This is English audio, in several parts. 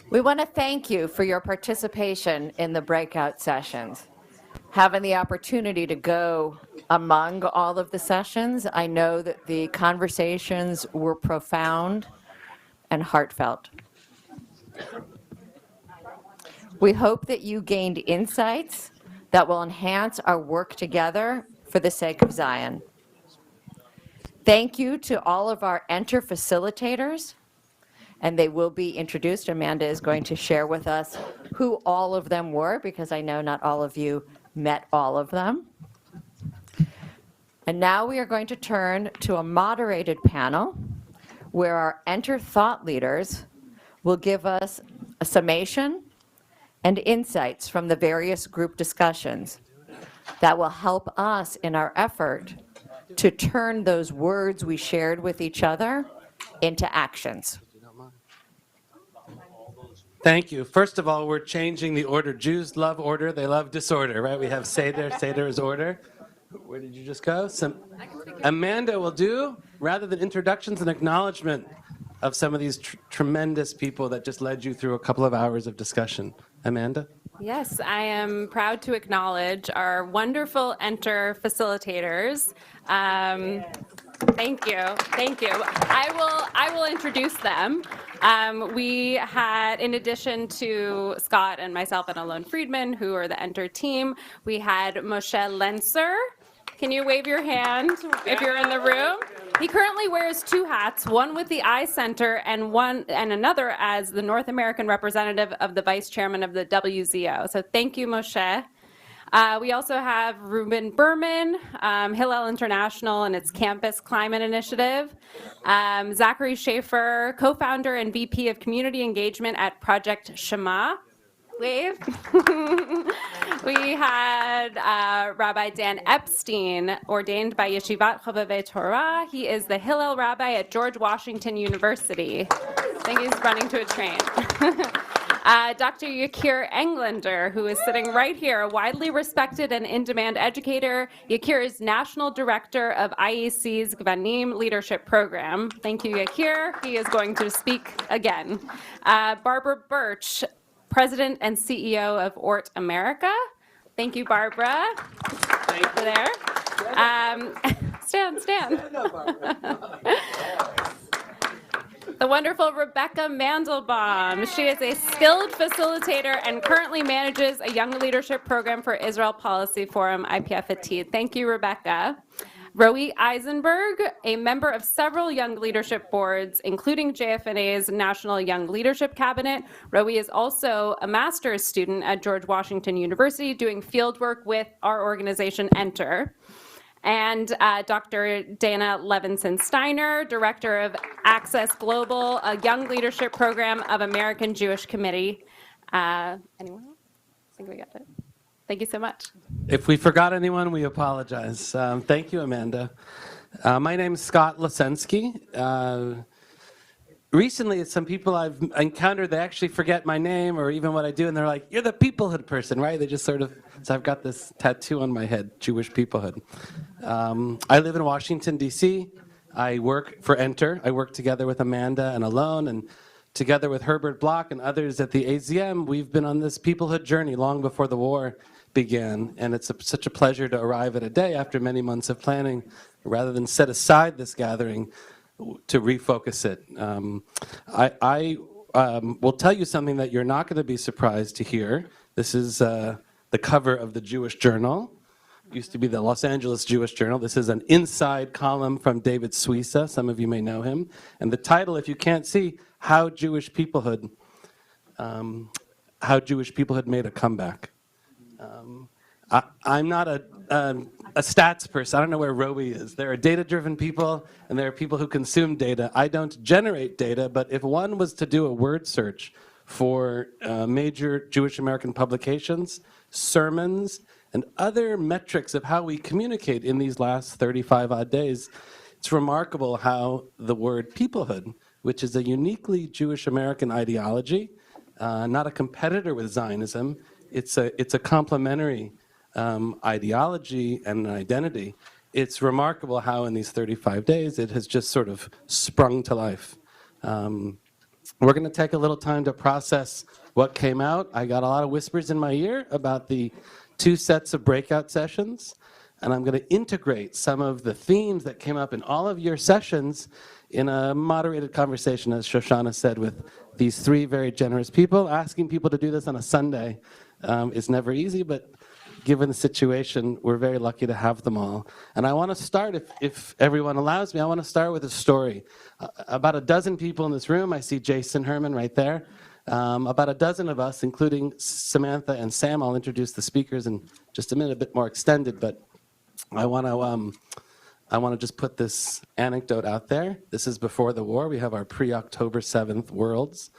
We want to thank you for your participation in the breakout sessions. Having the opportunity to go among all of the sessions, I know that the conversations were profound and heartfelt. We hope that you gained insights that will enhance our work together for the sake of Zion. Thank you to all of our Enter facilitators, and they will be introduced. Amanda is going to share with us who all of them were, because I know not all of you met all of them. And now we are going to turn to a moderated panel where our Enter thought leaders will give us a summation and insights from the various group discussions that will help us in our effort to turn those words we shared with each other into actions. Thank you. First of all, we're changing the order. Jews love order. They love disorder, right? We have Seder. Seder is order. Where did you just go? Amanda will do, rather than introductions, and acknowledgement of some of these tremendous people that just led you through a couple of hours of discussion. Amanda? Yes, I am proud to acknowledge our wonderful Enter facilitators. Thank you. Thank you. I will introduce them. We had, in addition to Scott and myself and Alon Friedman, who are the Enter team, we had Moshe Lenzer. Can you wave your hand if you're in the room? He currently wears two hats, one with the I Center and another as the North American representative of the vice chairman of the WZO. So thank you, Moshe. We also have Ruben Berman, Hillel International and its Campus Climate Initiative, Zachary Schaefer, co-founder and VP of Community Engagement at Project Shema. Wave. We had Rabbi Dan Epstein, ordained by Yeshivat Chovevei Torah. He is the Hillel Rabbi at George Washington University. I think he's running to a train. Dr. Yakir Englander, who is sitting right here, a widely respected and in-demand educator. Yakir is National Director of IEC's Gvanim Leadership Program. Thank you, Yakir. He is going to speak again. Barbara Birch, President and CEO of ORT America. Thank you, Barbara. Thank you. There. Stand. The wonderful Rebecca Mandelbaum. She is a skilled facilitator and currently manages a young leadership program for Israel Policy Forum, IPF-ATID. Thank you, Rebecca. Roe Eisenberg, a member of several young leadership boards, including JFNA's National Young Leadership Cabinet. Roe is also a master's student at George Washington University doing fieldwork with our organization, Enter. And Dr. Dana Levinson-Steiner, Director of Access Global, a young leadership program of American Jewish Committee. Anyone else? I think we got it. Thank you so much. If we forgot anyone, we apologize. Thank you, Amanda. My name is Scott Lasensky. Recently, some people I've encountered, they actually forget my name or even what I do, and they're like, you're the peoplehood person, right? They just sort of, so I've got this tattoo on my head, Jewish peoplehood. I live in Washington, D.C. I work for Enter. I work together with Amanda and Alon, and together with Herbert Block and others at the AZM, we've been on this peoplehood journey long before the war began, and it's such a pleasure to arrive at a day after many months of planning, rather than set aside this gathering to refocus it. I will tell you something that you're not going to be surprised to hear. This is the cover of the Jewish Journal. It used to be the Los Angeles Jewish Journal. This is an inside column from David Suissa. Some of you may know him. And the title, if you can't see, How Jewish Peoplehood Made a Comeback. I'm not a stats person. I don't know where Roe is. There are data-driven people, and there are people who consume data. I don't generate data, but if one was to do a word search for major Jewish American publications, sermons, and other metrics of how we communicate in these last 35-odd days, it's remarkable how the word peoplehood, which is a uniquely Jewish American ideology, not a competitor with Zionism, it's a complementary ideology and an identity. It's remarkable how in these 35 days it has just sort of sprung to life. we're going to take a little time to process what came out. I got a lot of whispers in my ear about the 2 sets of breakout sessions, and I'm going to integrate some of the themes that came up in all of your sessions in a moderated conversation, as Shoshana said, with these 3 very generous people. Asking people to do this on a Sunday is never easy, but given the situation, we're very lucky to have them all. And I want to start, if everyone allows me, I want to start with a story. About a dozen people in this room, I see Jason Herman right there. About a dozen of us, including Samantha and Sam, I'll introduce the speakers in just a minute, a bit more extended, but I want to just put this anecdote out there. This is before the war. We have our pre-October 7th Worlds.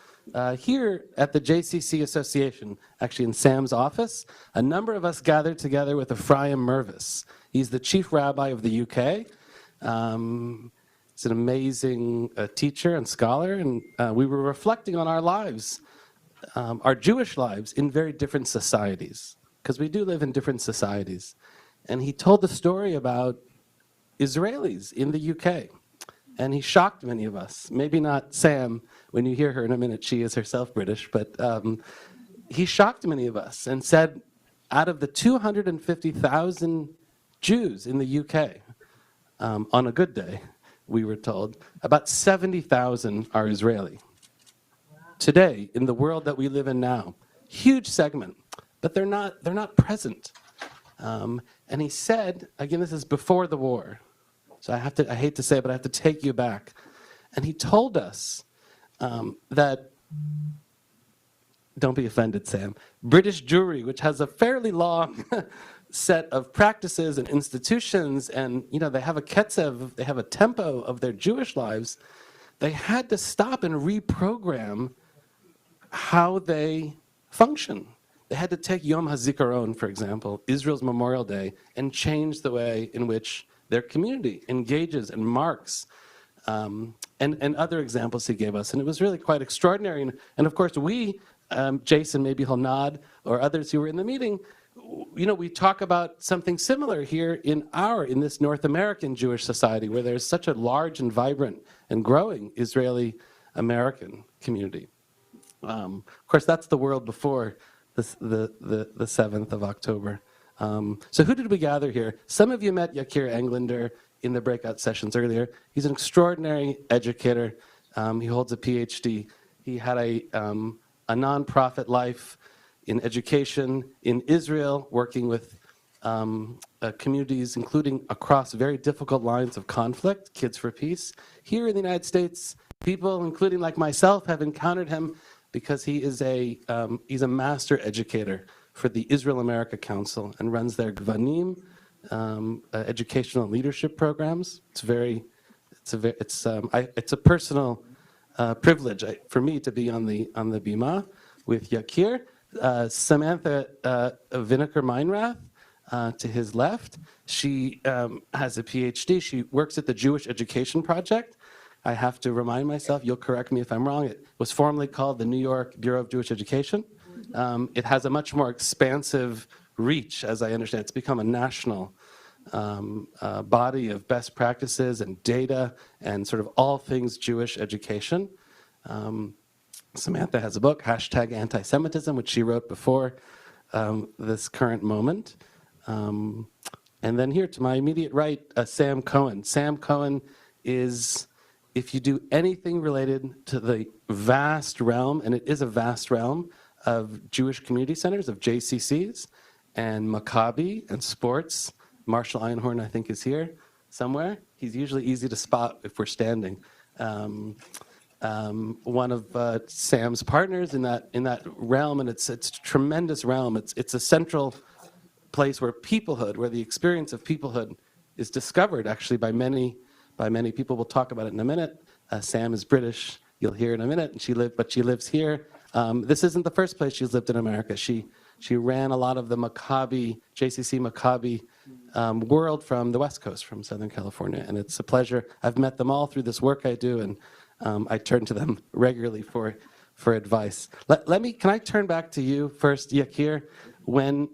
Here at the JCC Association, actually in Sam's office, a number of us gathered together with Ephraim Mervis. He's the chief rabbi of the UK. He's an amazing teacher and scholar, and we were reflecting on our lives, our Jewish lives in very different societies, because we do live in different societies. And he told the story about Israelis in the UK. And he shocked many of us. Maybe not Sam. When you hear her in a minute, she is herself British. But he shocked many of us and said, out of the 250,000 Jews in the UK, on a good day, we were told, about 70,000 are Israeli. Today, in the world that we live in now, huge segment, but they're not present. And he said, again, this is before the war. So I hate to say it, but I have to take you back. And he told us that, don't be offended, Sam, British Jewry, which has a fairly long set of practices and institutions, and they have a ketzev, they have a tempo of their Jewish lives, they had to stop and reprogram how they function. They had to take Yom HaZikaron, for example, Israel's Memorial Day, and change the way in which their community engages and marks, and other examples he gave us. And it was really quite extraordinary. And of course, we, Jason, maybe he'll nod, or others who were in the meeting, we talk about something similar here in this North American Jewish society, where there's such a large and vibrant and growing Israeli-American community. Of course, that's the world before the 7th of October. So who did we gather here? Some of you met Yakir Englander in the breakout sessions earlier. He's an extraordinary educator. He holds a PhD. He had a nonprofit life in education in Israel, working with communities, including across very difficult lines of conflict, Kids for Peace. Here in the United States, people, including like myself, have encountered him because he's a master educator for the Israel-America Council and runs their Gvanim educational and leadership programs. It's a personal privilege for me to be on the bima with Yakir. Samantha Vinokur Meinrath, to his left, she has a PhD. She works at the Jewish Education Project. I have to remind myself, you'll correct me if I'm wrong, it was formerly called the New York Bureau of Jewish Education. It has a much more expansive reach, as I understand. It's become a national body of best practices and data and sort of all things Jewish education. Samantha has a book, #Anti-Semitism, which she wrote before this current moment. And then here to my immediate right, Sam Cohen. Sam Cohen is, if you do anything related to the vast realm, and it is a vast realm, of Jewish community centers, of JCCs, and Maccabi, and sports. Marshall Einhorn, I think, is here somewhere. He's usually easy to spot if we're standing. One of Sam's partners in that realm, and it's a tremendous realm. It's a central place where peoplehood, where the experience of peoplehood is discovered actually by many people. We'll talk about it in a minute. Sam is British. You'll hear in a minute. And she lives here. This isn't the first place she's lived in America. She ran a lot of the Maccabi, JCC Maccabi world from the West Coast, from Southern California. And it's a pleasure. I've met them all through this work I do, and I turn to them regularly for advice. Can I turn back to you first, Yakir? When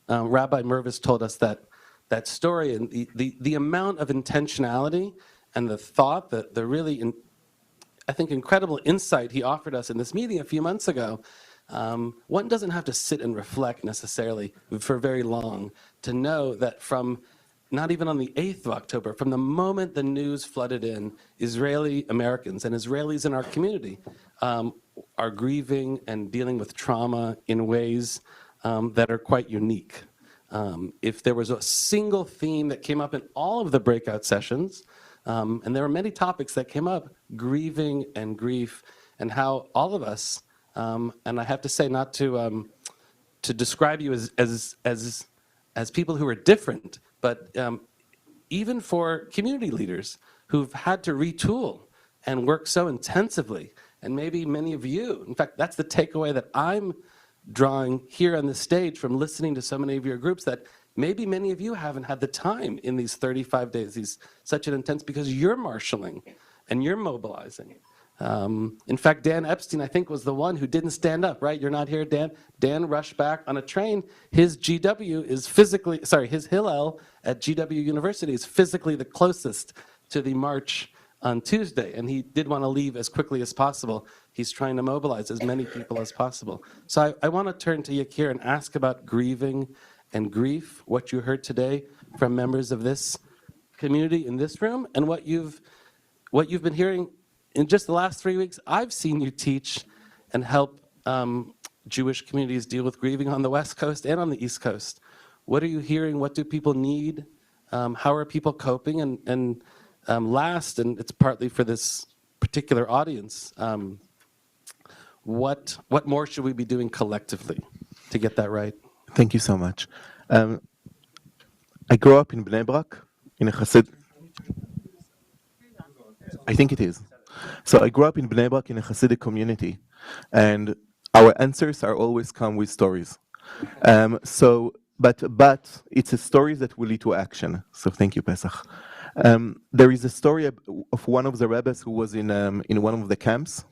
Rabbi Mervis told us that story, and the amount of intentionality and the thought, the really I think, incredible insight he offered us in this meeting a few months ago. One doesn't have to sit and reflect necessarily for very long to know that from not even on the 8th of October, from the moment the news flooded in, Israeli Americans and Israelis in our community are grieving and dealing with trauma in ways that are quite unique. If there was a single theme that came up in all of the breakout sessions, and there were many topics that came up, grieving and grief, and how all of us, and I have to say, not to describe you as people who are different, but even for community leaders who've had to retool and work so intensively, and maybe many of you, in fact, that's the takeaway that I'm drawing here on the stage from listening to so many of your groups, that maybe many of you haven't had the time in these 35 days, such an intense, because you're marshaling and you're mobilizing. In fact, Dan Epstein, I think, was the one who didn't stand up, right? You're not here, Dan? Dan rushed back on a train. His GW is physically, sorry, his Hillel at GW University is physically the closest to the march on Tuesday, and he did want to leave as quickly as possible. He's trying to mobilize as many people as possible. So I want to turn to Yakir and ask about grieving and grief, what you heard today from members of this community in this room, and what you've been hearing in just the last 3 weeks. I've seen you teach and help Jewish communities deal with grieving on the West Coast and on the East Coast. What are you hearing? What do people need? How are people coping? And last, and it's partly for this particular audience, what more should we be doing collectively to get that right? Thank you so much. I grew up in Bnei Brak, in a Chassid. I think it is. So I grew up in Bnei Brak in a Hasidic community, and our answers are always come with stories. But it's a story that will lead to action. So thank you, Pesach. There is a story of one of the rabbis who was in one of the camps,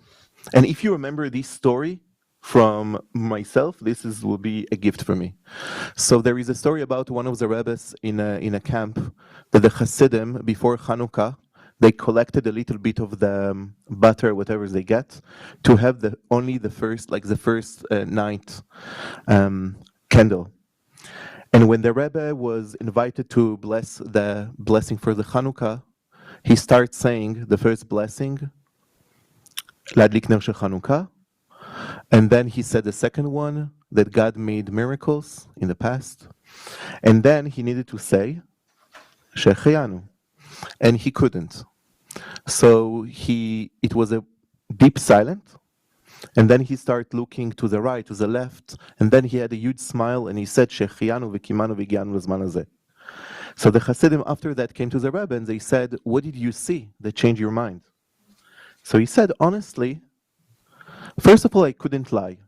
and if you remember this story from myself, will be a gift for me. So there is a story about one of the rabbis in a camp that the Hasidim before Hanukkah, they collected a little bit of the butter, whatever they get, to have only the first night candle. And when the Rebbe was invited to bless the blessing for the Hanukkah, he starts saying the first blessing, Ladlik ner shel Hanukkah, and then he said the second one, that God made miracles in the past, and then he needed to say, Shehecheyanu. And he couldn't. So it was a deep silence, and then he started looking to the right, to the left, and then he had a huge smile, and he said, Shehecheyanu v'kimanu v'gianu l'zman hazeh. So the Hasidim after that came to the Rebbe, and they said, what did you see that changed your mind? So he said, honestly, first of all, I couldn't lie.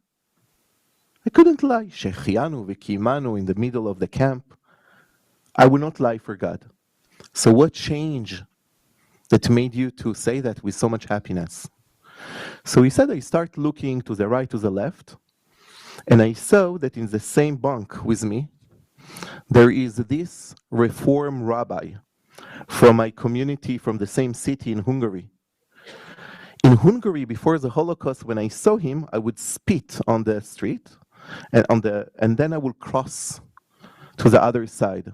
I couldn't lie. Shehecheyanu v'kimanu in the middle of the camp. I will not lie for God. So what changed that made you to say that with so much happiness? So he said, I start looking to the right, to the left, and I saw that in the same bunk with me, there is this Reform rabbi from my community, from the same city in Hungary. In Hungary, before the Holocaust, when I saw him, I would spit on the street, and then I would cross to the other side,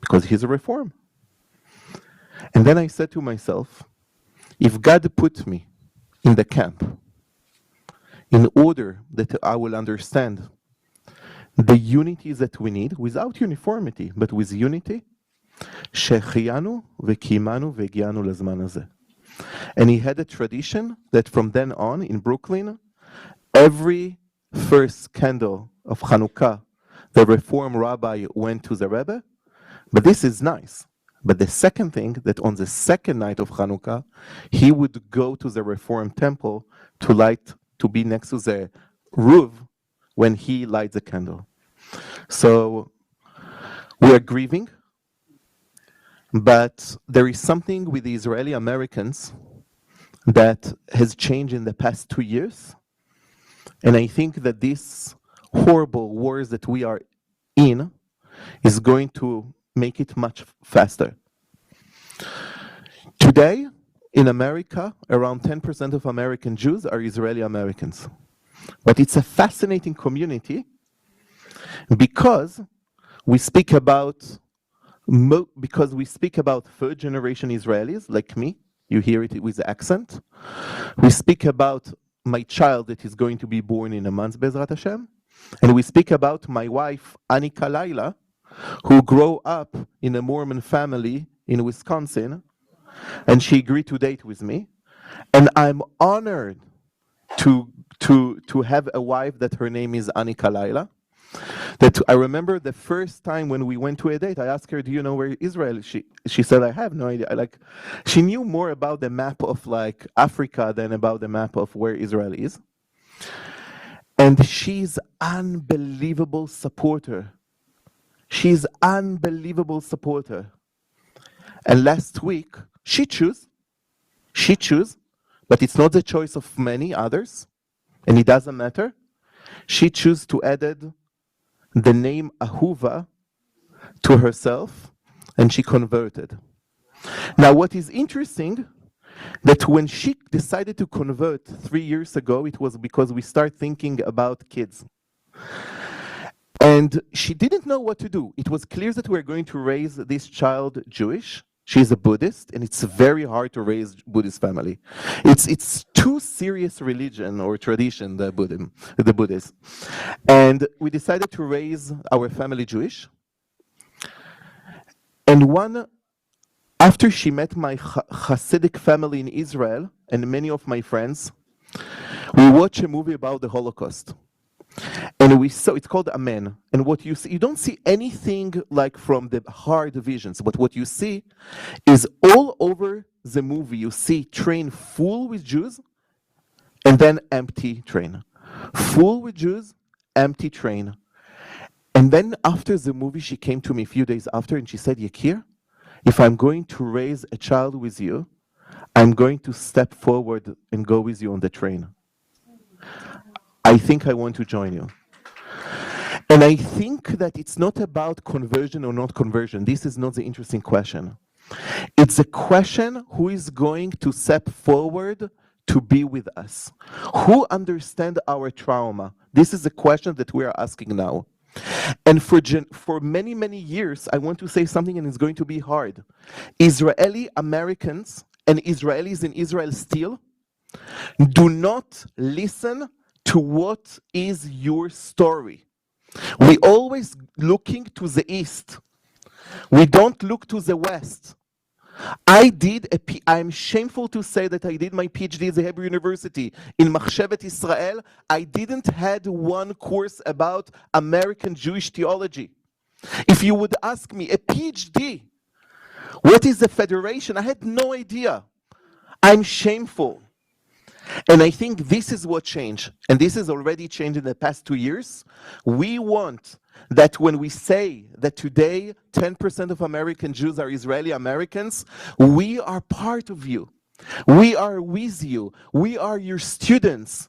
because he's a Reform. And then I said to myself, if God put me in the camp in order that I will understand the unity that we need, without uniformity, but with unity, Shehecheyanu v'kimanu v'gianu l'zman hazeh. And he had a tradition that from then on in Brooklyn, every first candle of Hanukkah, the Reform rabbi went to the Rebbe. But this is nice. But the second thing, that on the second night of Hanukkah, he would go to the Reform temple to be next to the roof when he lights the candle. So we are grieving, but there is something with the Israeli Americans that has changed in the past 2 years. And I think that this horrible wars that we are in is going to make it much faster. Today, in America, around 10% of American Jews are Israeli Americans. But it's a fascinating community because we speak about third generation Israelis like me. You hear it with the accent. We speak about my child that is going to be born in a month, Bezrat Hashem. And we speak about my wife, Anika Laila, who grew up in a Mormon family in Wisconsin. And she agreed to date with me. And I'm honored to have a wife that her name is Anika Laila. That I remember the first time when we went to a date, I asked her, do you know where Israel is? She said, I have no idea. She knew more about the map of Africa than about the map of where Israel is. And she's unbelievable supporter. She's unbelievable supporter. And last week, she chose, but it's not the choice of many others, and it doesn't matter. She chose to add the name Ahuva to herself, and she converted. Now, what is interesting, that when she decided to convert 3 years ago, it was because we started thinking about kids. And she didn't know what to do. It was clear that we're going to raise this child Jewish. She's a Buddhist, and it's very hard to raise Buddhist family. It's too serious religion or tradition, the Buddhists. And we decided to raise our family Jewish. And after she met my Hasidic family in Israel and many of my friends, we watched a movie about the Holocaust. And we saw, it's called Amen. And what you see, you don't see anything like from the hard visions, but what you see is all over the movie, you see train full with Jews, and then empty train. Full with Jews, empty train. And then after the movie, she came to me a few days after, and she said, Yakir, if I'm going to raise a child with you, I'm going to step forward and go with you on the train. I think I want to join you. And I think that it's not about conversion or not conversion. This is not the interesting question. It's a question who is going to step forward to be with us. Who understands our trauma? This is a question that we are asking now. And for many, many years, I want to say something, and it's going to be hard. Israeli Americans and Israelis in Israel still do not listen to what is your story. We always looking to the east. We don't look to the west. I'm shameful to say that I did my PhD at the Hebrew University in Machshevet Israel. I didn't had one course about American Jewish theology. If you would ask me, a PhD, what is the federation? I had no idea. I'm shameful. And I think this is what changed, and this has already changed in the past 2 years. We want that when we say that today 10% of American Jews are Israeli Americans, we are part of you. We are with you. We are your students.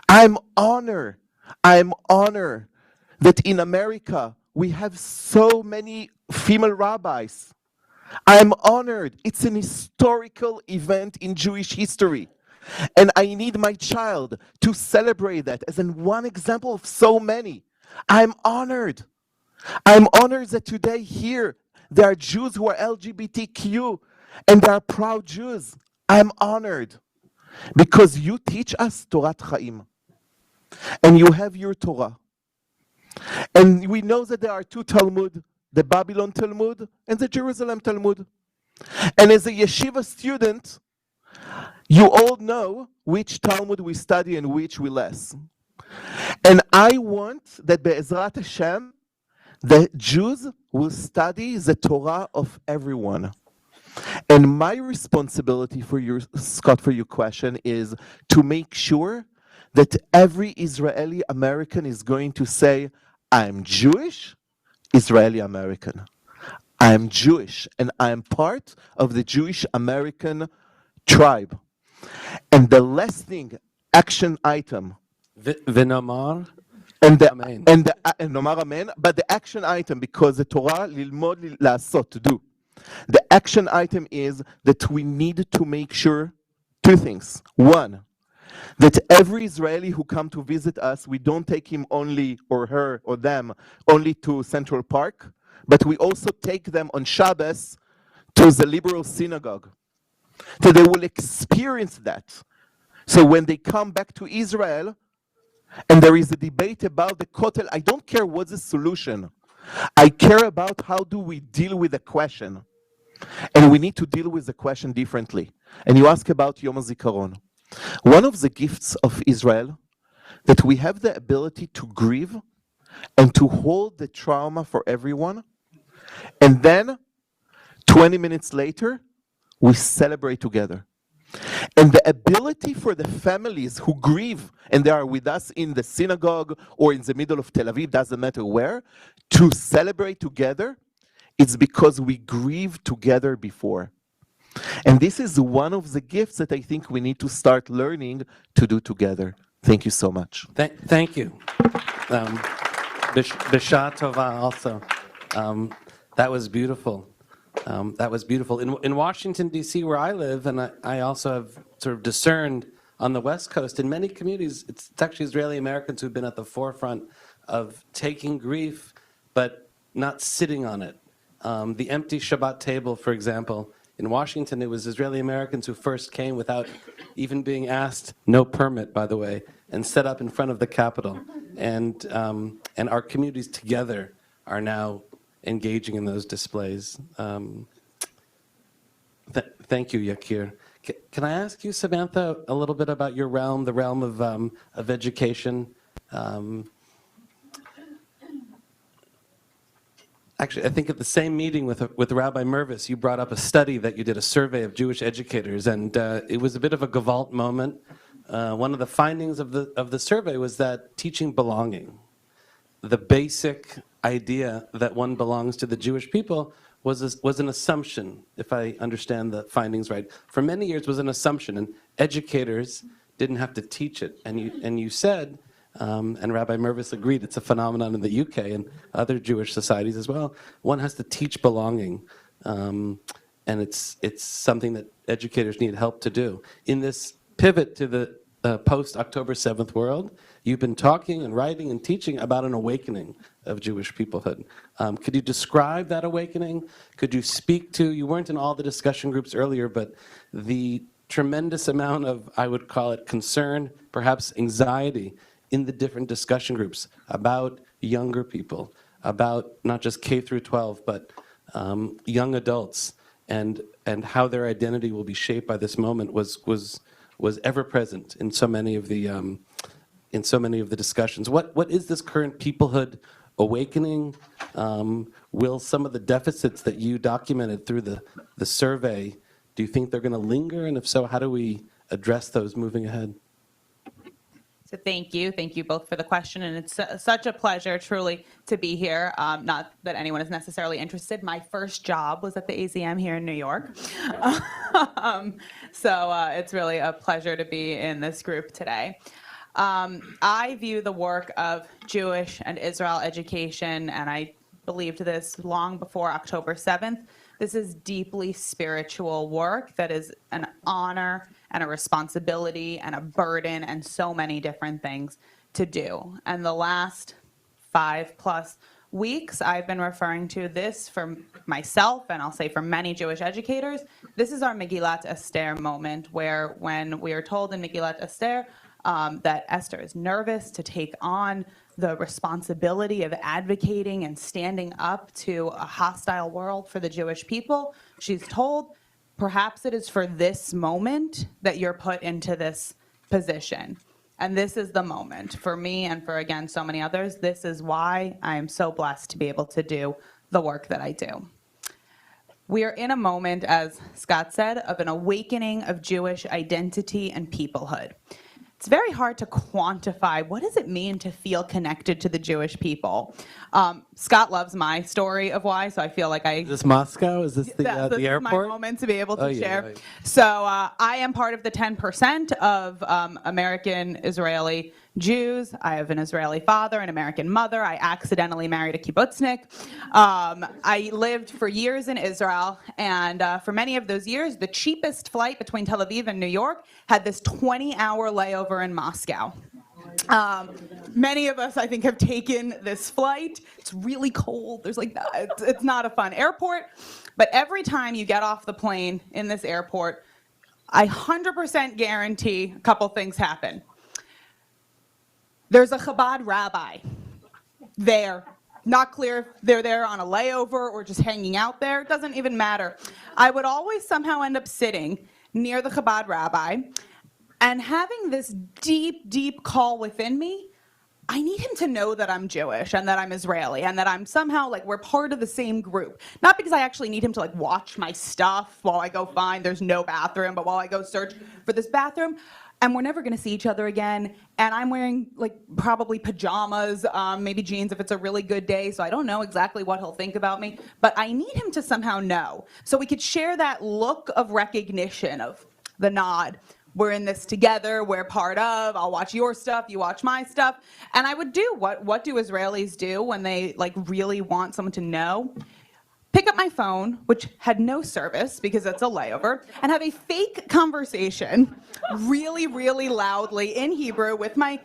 I'm honored that in America we have so many female rabbis. I'm honored. It's an historical event in Jewish history. And I need my child to celebrate that as in one example of so many. I'm honored. I'm honored that today here there are Jews who are LGBTQ and they are proud Jews. I'm honored because you teach us Torat Chaim and you have your Torah. And we know that there are two Talmud, the Babylon Talmud and the Jerusalem Talmud. And as a yeshiva student, you all know which Talmud we study and which we less. And I want that Be'ezrat Hashem, the Jews will study the Torah of everyone. And my responsibility for you, Scott, for your question is to make sure that every Israeli American is going to say, I'm Jewish, Israeli American. I'm Jewish, and I'm part of the Jewish American tribe. And the last thing, action item. Vinomar. And Amen. And Nomar Amen, but the action item, because the Torah, lilmod, lasot, to do. The action item is that we need to make sure two things. One, that every Israeli who come to visit us, we don't take him only, or her, or them, only to Central Park, but we also take them on Shabbos to the liberal synagogue. So they will experience that. So when they come back to Israel, and there is a debate about the Kotel, I don't care what's the solution. I care about how do we deal with the question. And we need to deal with the question differently. And you ask about Yom HaZikaron. One of the gifts of Israel, that we have the ability to grieve and to hold the trauma for everyone. And then 20 minutes later, we celebrate together. And the ability for the families who grieve, and they are with us in the synagogue or in the middle of Tel Aviv, doesn't matter where, to celebrate together, it's because we grieve together before. And this is one of the gifts that I think we need to start learning to do together. Thank you so much. Thank you. B'Shah Tova also. That was beautiful. That was beautiful. In Washington, D.C., where I live, and I also have sort of discerned on the West Coast, in many communities, it's actually Israeli Americans who've been at the forefront of taking grief, but not sitting on it. The empty Shabbat table, for example, in Washington, it was Israeli Americans who first came without even being asked, no permit, by the way, and set up in front of the Capitol. And our communities together are now engaging in those displays. Thank you, Yakir. Can I ask you, Samantha, a little bit about your realm, the realm of education? Actually, I think at the same meeting with Rabbi Mervis, you brought up a study that you did, a survey of Jewish educators, and it was a bit of a Gewalt moment. One of the findings of the survey was that teaching belonging, the basic idea that one belongs to the Jewish people, was an assumption, if I understand the findings right. For many years was an assumption, and educators didn't have to teach it. And you said, and Rabbi Mervis agreed, it's a phenomenon in the UK and other Jewish societies as well, one has to teach belonging. And it's something that educators need help to do. In this pivot to the post-October 7th world, you've been talking and writing and teaching about an awakening of Jewish peoplehood. Could you describe that awakening? Could you speak to, you weren't in all the discussion groups earlier, but the tremendous amount of, I would call it concern, perhaps anxiety, in the different discussion groups about younger people, about not just K through 12, but young adults, and how their identity will be shaped by this moment was ever present in so many of the discussions. What is this current peoplehood awakening? Will some of the deficits that you documented through the survey, do you think they're going to linger? And if so, how do we address those moving ahead? So thank you both for the question, and it's such a pleasure truly to be here. Not that anyone is necessarily interested. My first job was at the AZM here in New York. So it's really a pleasure to be in this group today. I view the work of Jewish and Israel education, and I believed this long before October 7th. This is deeply spiritual work that is an honor and a responsibility and a burden and so many different things to do. And the last 5+ weeks, I've been referring to this for myself, and I'll say for many Jewish educators, this is our Megillat Esther moment, where when we are told in Megillat Esther that Esther is nervous to take on the responsibility of advocating and standing up to a hostile world for the Jewish people, she's told, perhaps it is for this moment that you're put into this position. And this is the moment for me and for, again, so many others. This is why I am so blessed to be able to do the work that I do. We are in a moment, as Scott said, of an awakening of Jewish identity and peoplehood. It's very hard to quantify what does it mean to feel connected to the Jewish people. Scott loves my story of why, so I feel like Is this Moscow? Is this this the is my airport? moment to be able to Oh, yeah, share. right. So I am part of the 10% of American Israeli Jews. I have an Israeli father, an American mother. I accidentally married a kibbutznik. I lived for years in Israel, and for many of those years, the cheapest flight between Tel Aviv and New York had this 20-hour layover in Moscow. Many of us, I think, have taken this flight. It's really cold. There's like, it's not a fun airport. But every time you get off the plane in this airport, I 100% guarantee a couple things happen. There's a Chabad rabbi there. Not clear if they're there on a layover or just hanging out there. It doesn't even matter. I would always somehow end up sitting near the Chabad rabbi and having this deep, deep call within me. I need him to know that I'm Jewish and that I'm Israeli and that I'm somehow like we're part of the same group. Not because I actually need him to like watch my stuff while I go find there's no bathroom, but while I go search for this bathroom. And we're never going to see each other again. And I'm wearing like probably pajamas, maybe jeans if it's a really good day. So I don't know exactly what he'll think about me. But I need him to somehow know. So we could share that look of recognition of the nod. We're in this together. We're part of. I'll watch your stuff. You watch my stuff. And I would do what do Israelis do when they like really want someone to know? Pick up my phone, which had no service because it's a layover, and have a fake conversation really, really loudly in Hebrew with my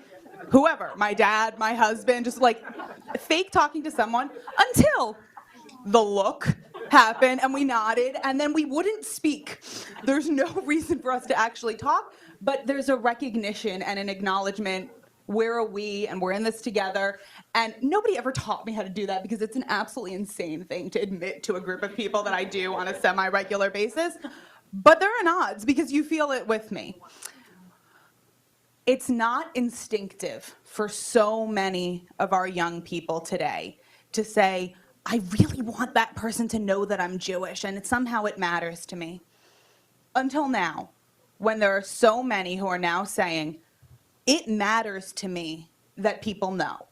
whoever, my dad, my husband, just like fake talking to someone until the look happened and we nodded and then we wouldn't speak. There's no reason for us to actually talk, but there's a recognition and an acknowledgement. We're a we and we're in this together. And nobody ever taught me how to do that because it's an absolutely insane thing to admit to a group of people that I do on a semi-regular basis. But there are nods because you feel it with me. It's not instinctive for so many of our young people today to say, I really want that person to know that I'm Jewish and somehow it matters to me. Until now, when there are so many who are now saying, it matters to me that people know.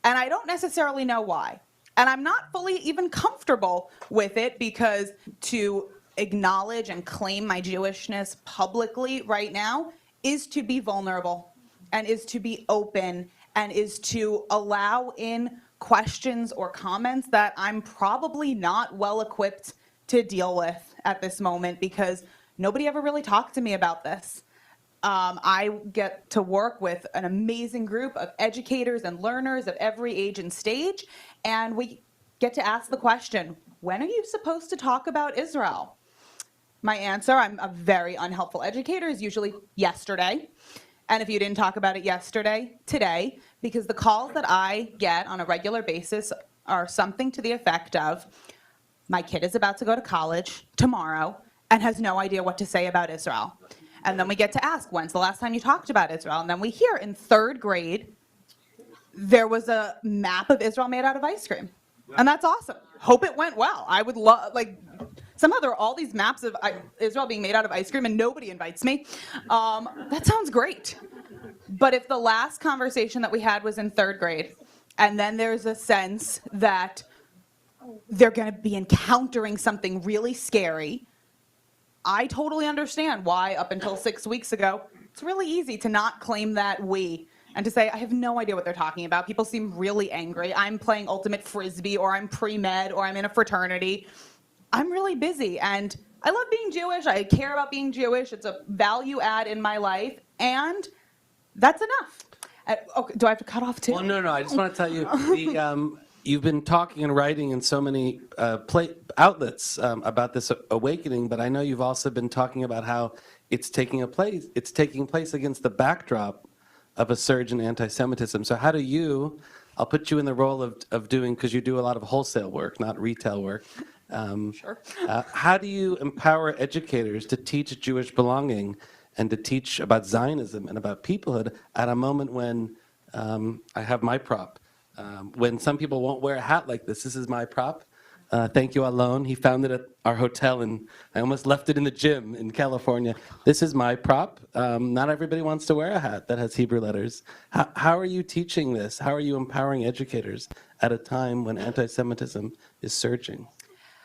And I don't necessarily know why. And I'm not fully even comfortable with it because to acknowledge and claim my Jewishness publicly right now is to be vulnerable and is to be open and is to allow in questions or comments that I'm probably not well equipped to deal with at this moment because nobody ever really talked to me about this. I get to work with an amazing group of educators and learners of every age and stage, and we get to ask the question, when are you supposed to talk about Israel? My answer, I'm a very unhelpful educator, is usually yesterday. And if you didn't talk about it yesterday, today, because the calls that I get on a regular basis are something to the effect of, my kid is about to go to college tomorrow and has no idea what to say about Israel. And then we get to ask, when's the last time you talked about Israel? And then we hear in third grade, there was a map of Israel made out of ice cream. And that's awesome. Hope it went well. I would love, like, somehow there are all these maps of Israel being made out of ice cream and nobody invites me. That sounds great. But if the last conversation that we had was in third grade, and then there's a sense that they're going to be encountering something really scary, I totally understand why up until 6 weeks ago, it's really easy to not claim that we and to say, I have no idea what they're talking about. People seem really angry. I'm playing ultimate frisbee or I'm pre-med or I'm in a fraternity. I'm really busy and I love being Jewish. I care about being Jewish. It's a value add in my life and that's enough. Okay, do I have to cut off too? Well, no. I just want to tell you, you've been talking and writing in so many outlets about this awakening, but I know you've also been talking about how it's taking place against the backdrop of a surge in anti-Semitism. So how do you, I'll put you in the role of doing, because you do a lot of wholesale work, not retail work. Sure. How do you empower educators to teach Jewish belonging and to teach about Zionism and about peoplehood at a moment when, I have my prop, when some people won't wear a hat like this is my prop, Thank You Alone. He found it at our hotel, and I almost left it in the gym in California. This is my prop. Not everybody wants to wear a hat that has Hebrew letters. How are you teaching this? How are you empowering educators at a time when anti-Semitism is surging?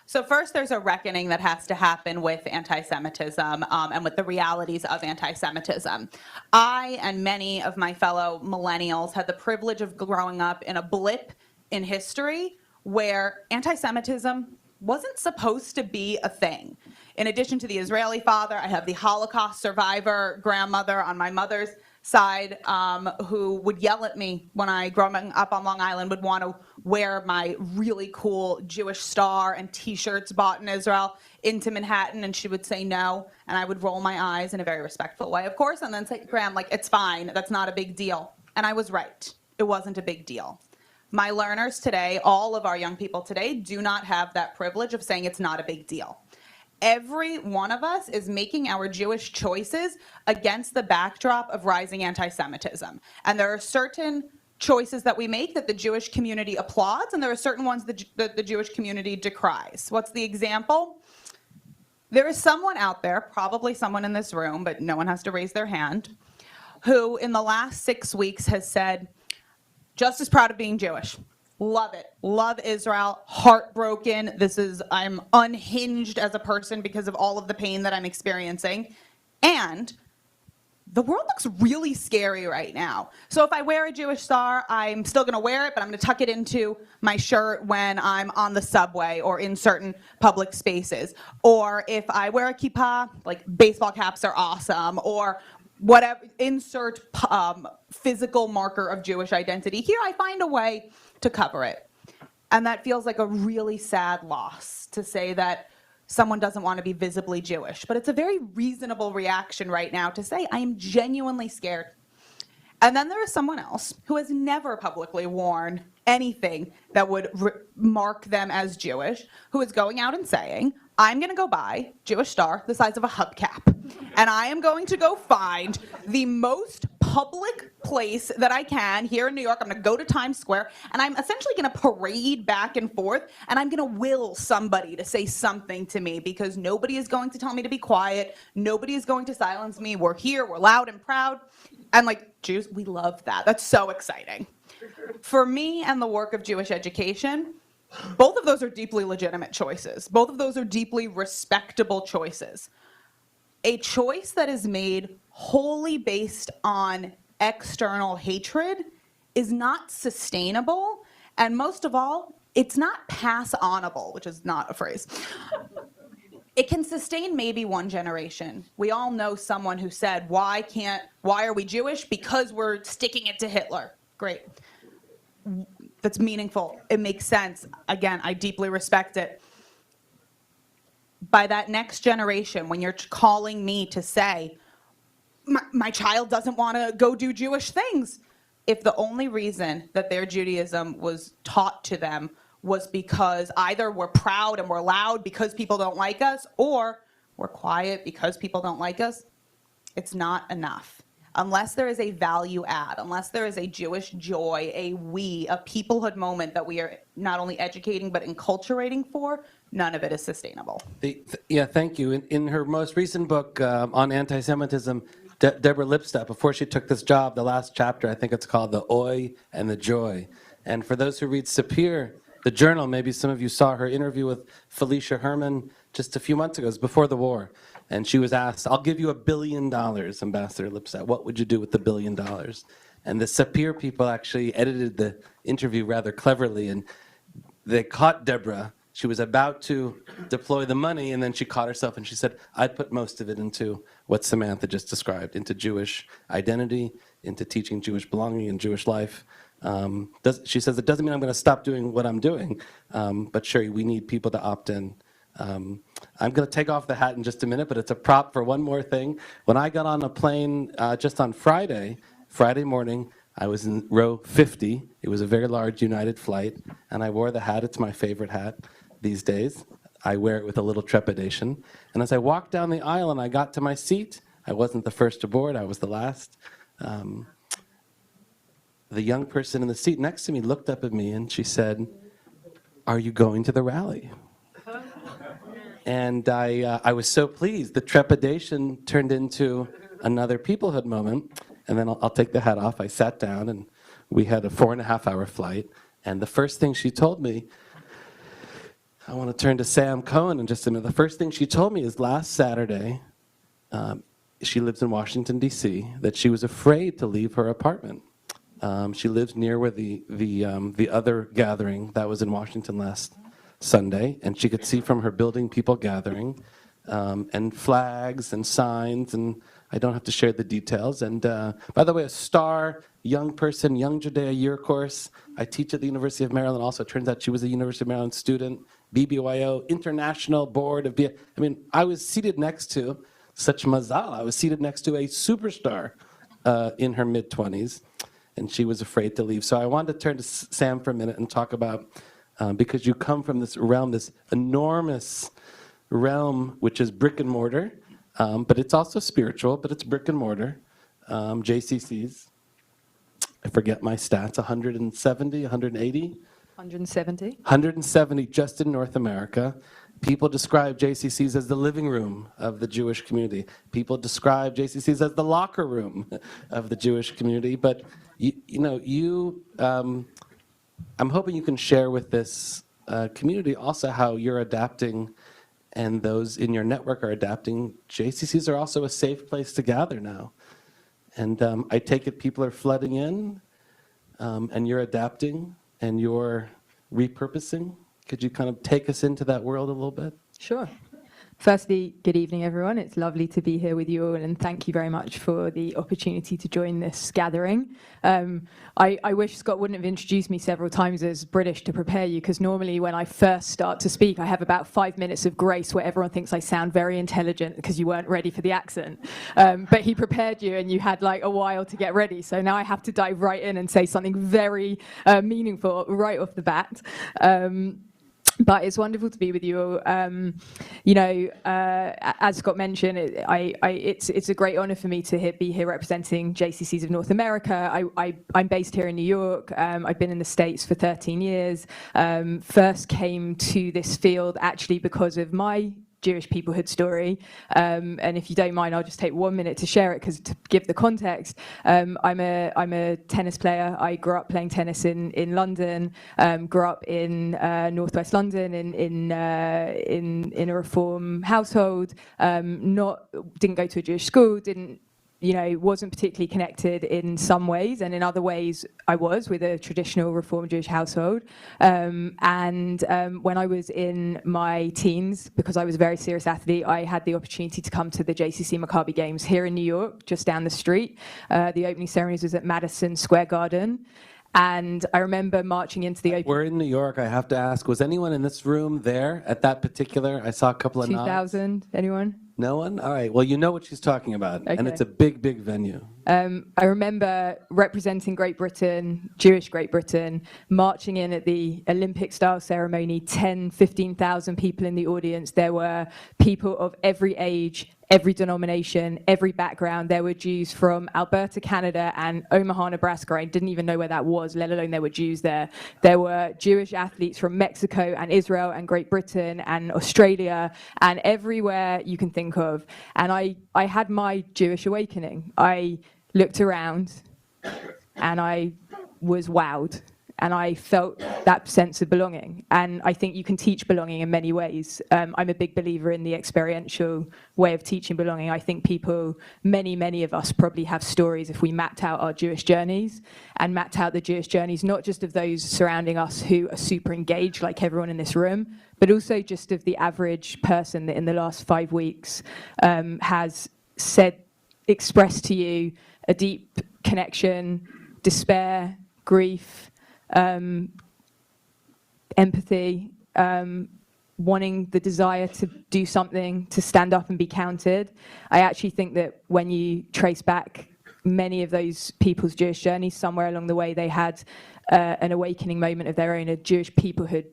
So first, there's a reckoning that has to happen with anti-Semitism and with the realities of anti-Semitism. I and many of my fellow millennials had the privilege of growing up in a blip in history where anti-Semitism wasn't supposed to be a thing. In addition to the Israeli father, I have the Holocaust survivor grandmother on my mother's side who would yell at me when I, growing up on Long Island, would want to wear my really cool Jewish star and T-shirts bought in Israel into Manhattan, and she would say no, and I would roll my eyes in a very respectful way, of course, and then say, Graham, like, it's fine, that's not a big deal. And I was right. It wasn't a big deal. My learners today, all of our young people today, do not have that privilege of saying it's not a big deal. Every one of us is making our Jewish choices against the backdrop of rising anti-Semitism. And there are certain choices that we make that the Jewish community applauds, and there are certain ones that the Jewish community decries. What's the example? There is someone out there, probably someone in this room, but no one has to raise their hand, who in the last 6 weeks has said, just as proud of being Jewish. Love it. Love Israel. Heartbroken. I'm unhinged as a person because of all of the pain that I'm experiencing. And the world looks really scary right now. So if I wear a Jewish star, I'm still going to wear it, but I'm going to tuck it into my shirt when I'm on the subway or in certain public spaces. Or if I wear a kippah, like baseball caps are awesome, or whatever, insert physical marker of Jewish identity. Here I find a way to cover it. And that feels like a really sad loss to say that someone doesn't want to be visibly Jewish. But it's a very reasonable reaction right now to say, I am genuinely scared. And then there is someone else who has never publicly worn anything that would mark them as Jewish, who is going out and saying, I'm going to go buy Jewish star the size of a hubcap. And I am going to go find the most public place that I can here in New York. I'm going to go to Times Square, and I'm essentially going to parade back and forth, and I'm going to will somebody to say something to me because nobody is going to tell me to be quiet. Nobody is going to silence me. We're here. We're loud and proud. And like Jews, we love that. That's so exciting. For me and the work of Jewish education, both of those are deeply legitimate choices. Both of those are deeply respectable choices. A choice that is made wholly based on external hatred is not sustainable, and most of all, it's not pass-onable, which is not a phrase. It can sustain maybe one generation. We all know someone who said, why are we Jewish? Because we're sticking it to Hitler. Great. That's meaningful. It makes sense. Again, I deeply respect it. By that next generation, when you're calling me to say, my child doesn't want to go do Jewish things, if the only reason that their Judaism was taught to them was because either we're proud and we're loud because people don't like us, or we're quiet because people don't like us, it's not enough. Unless there is a value add, unless there is a Jewish joy, a peoplehood moment that we are not only educating but enculturating for, none of it is sustainable. Yeah, thank you. In her most recent book on anti-Semitism, Deborah Lipstadt, before she took this job, the last chapter, I think it's called The Oi and the Joy. And for those who read Sapir, the journal, maybe some of you saw her interview with Felicia Herman just a few months ago, it was before the war. And she was asked, I'll give you $1 billion, Ambassador Lipstadt. What would you do with the $1 billion? And the Sapir people actually edited the interview rather cleverly, and they caught Deborah. She was about to deploy the money, and then she caught herself, and she said, I'd put most of it into what Samantha just described, into Jewish identity, into teaching Jewish belonging and Jewish life. She says, it doesn't mean I'm going to stop doing what I'm doing, but sure, we need people to opt in. I'm going to take off the hat in just a minute, but it's a prop for one more thing. When I got on a plane just on Friday morning, I was in row 50. It was a very large United flight, and I wore the hat. It's my favorite hat these days. I wear it with a little trepidation. And as I walked down the aisle and I got to my seat, I wasn't the first aboard, I was the last. The young person in the seat next to me looked up at me and she said, are you going to the rally? And I was so pleased. The trepidation turned into another peoplehood moment. And then I'll take the hat off. I sat down, and we had a 4.5-hour flight. And the first thing she told me, I want to turn to Sam Cohen in just a minute. The first thing she told me is last Saturday, she lives in Washington, D.C., that she was afraid to leave her apartment. She lives near where the other gathering that was in Washington last Sunday, and she could see from her building people gathering, and flags and signs, and I don't have to share the details. And by the way, a star young person, Young Judea year course. I teach at the University of Maryland. Also, it turns out she was a University of Maryland student. BBYO, International Board of I mean, I was seated next to, such mazal, I was seated next to a superstar in her mid-20s, and she was afraid to leave. So I wanted to turn to Sam for a minute and talk about, because you come from this realm, this enormous realm, which is brick and mortar, but it's also spiritual, but it's brick and mortar. JCCs, I forget my stats, 170, 180? 170. 170 just in North America. People describe JCCs as the living room of the Jewish community. People describe JCCs as the locker room of the Jewish community. But I'm hoping you can share with this community also how you're adapting, and those in your network are adapting. JCCs are also a safe place to gather now. And I take it people are flooding in, and you're adapting, and you're repurposing. Could you kind of take us into that world a little bit? Sure. Firstly, good evening, everyone. It's lovely to be here with you all, and thank you very much for the opportunity to join this gathering. I wish Scott wouldn't have introduced me several times as British to prepare you, because normally when I first start to speak, I have about 5 minutes of grace where everyone thinks I sound very intelligent because you weren't ready for the accent. But he prepared you, and you had like a while to get ready. So now I have to dive right in and say something very meaningful right off the bat. But it's wonderful to be with you all. As Scott mentioned, it's a great honor for me to be here representing JCCs of North America. I'm based here in New York. I've been in the States for 13 years. First came to this field actually because of my Jewish peoplehood story, and if you don't mind, I'll just take 1 minute to share it, because to give the context, I'm a tennis player. I grew up playing tennis in London. Grew up in northwest London in a Reform household. Didn't go to a Jewish school. Wasn't particularly connected in some ways, and in other ways I was, with a traditional Reform Jewish household. When I was in my teens, because I was a very serious athlete, I had the opportunity to come to the JCC Maccabi Games here in New York, just down the street. The opening ceremonies was at Madison Square Garden. And I remember marching into the opening. We're in New York. I have to ask, was anyone in this room there at that particular? I saw a couple of 2000, anyone? No one? All right. Well, you know what she's talking about. Okay. And it's a big, big venue. I remember representing Great Britain, Jewish Great Britain, marching in at the Olympic-style ceremony, 10, 15,000 people in the audience. There were people of every age, every denomination, every background. There were Jews from Alberta, Canada, and Omaha, Nebraska. I didn't even know where that was, let alone there were Jews there. There were Jewish athletes from Mexico and Israel and Great Britain and Australia and everywhere you can think of. And I had my Jewish awakening. I looked around and I was wowed. And I felt that sense of belonging. And I think you can teach belonging in many ways. I'm a big believer in the experiential way of teaching belonging. I think many of us probably have stories if we mapped out our Jewish journeys and mapped out the Jewish journeys, not just of those surrounding us who are super engaged, like everyone in this room, but also just of the average person that in the last 5 weeks has expressed to you a deep connection, despair, grief, empathy, wanting the desire to do something, to stand up and be counted. I actually think that when you trace back many of those people's Jewish journeys, somewhere along the way they had an awakening moment of their own, a Jewish peoplehood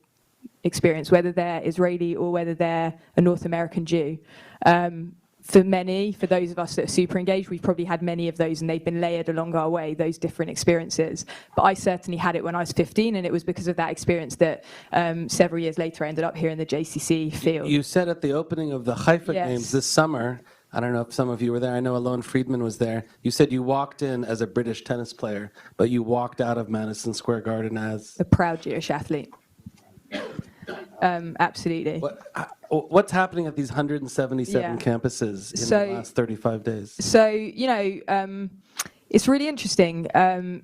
experience, whether they're Israeli or whether they're a North American Jew. for many, for those of us that are super engaged, we've probably had many of those, and they've been layered along our way, those different experiences. But I certainly had it when I was 15, and it was because of that experience that several years later I ended up here in the JCC field. You said at the opening of the Haifa Yes. Games this summer, I don't know if some of you were there, I know Alon Friedman was there, you said you walked in as a British tennis player, but you walked out of Madison Square Garden as... A proud Jewish athlete. Absolutely. What's happening at these 177 Yeah. campuses in So- the last 35 days? So, it's really interesting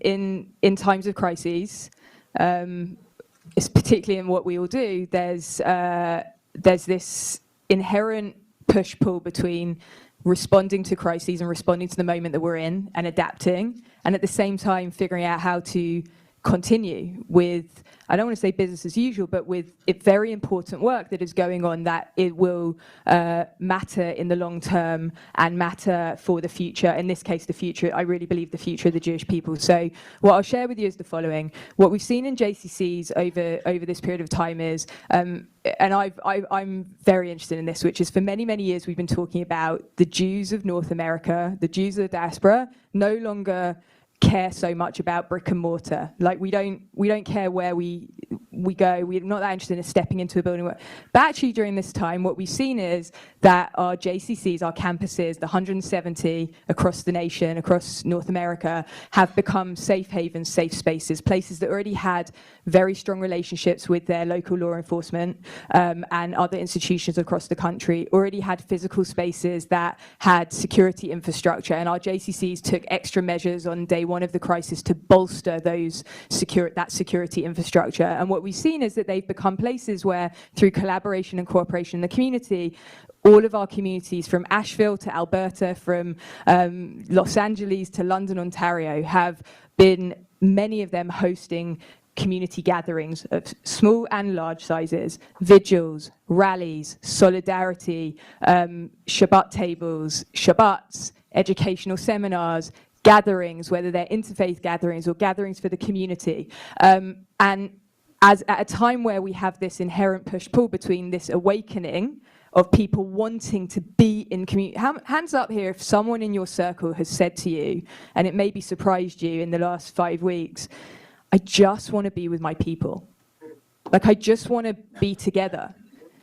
in times of crises, it's particularly in what we all do, there's this inherent push-pull between responding to crises and responding to the moment that we're in and adapting, and at the same time figuring out how to continue with, I don't want to say business as usual, but with very important work that is going on that it will matter in the long term and matter for the future. In this case, the future, I really believe the future of the Jewish people. So what I'll share with you is the following. What we've seen in JCCs over this period of time is, and I'm very interested in this, which is for many, many years we've been talking about the Jews of North America, the Jews of the diaspora, no longer care so much about brick and mortar. Like we don't care where we go. We're not that interested in stepping into a building. But actually during this time, what we've seen is that our JCCs, our campuses, the 170 across the nation, across North America, have become safe havens, safe spaces, places that already had very strong relationships with their local law enforcement and other institutions across the country, already had physical spaces that had security infrastructure. And our JCCs took extra measures on day one of the crisis to bolster that security infrastructure. And what we've seen is that they've become places where, through collaboration and cooperation in the community, all of our communities from Asheville to Alberta, from Los Angeles to London, Ontario, have been, many of them, hosting community gatherings of small and large sizes, vigils, rallies, solidarity, Shabbat tables, Shabbats, educational seminars, gatherings, whether they're interfaith gatherings or gatherings for the community. And as at a time where we have this inherent push-pull between this awakening of people wanting to be in community. Hands up here if someone in your circle has said to you, and it maybe surprised you in the last 5 weeks, I just want to be with my people. Like, I just want to be together.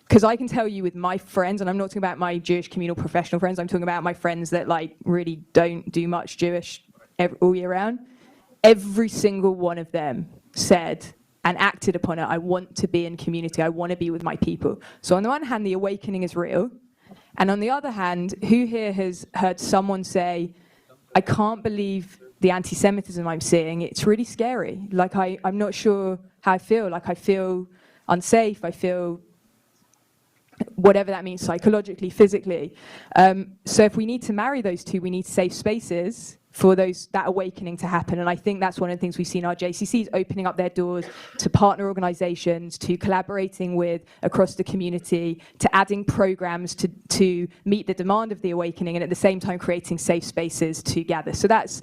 Because I can tell you with my friends, and I'm not talking about my Jewish communal professional friends, I'm talking about my friends that like really don't do much Jewish all year round. Every single one of them said and acted upon it, I want to be in community, I want to be with my people. So on the one hand, the awakening is real. And on the other hand, who here has heard someone say, I can't believe the anti-Semitism I'm seeing, it's really scary. Like I'm not sure how I feel. Like I feel unsafe, I feel whatever that means psychologically, physically. So if we need to marry those two, we need safe spaces for that awakening to happen. And I think that's one of the things we've seen our JCCs opening up their doors to partner organizations, to collaborating with across the community, to adding programs to meet the demand of the awakening, and at the same time creating safe spaces to gather. So that's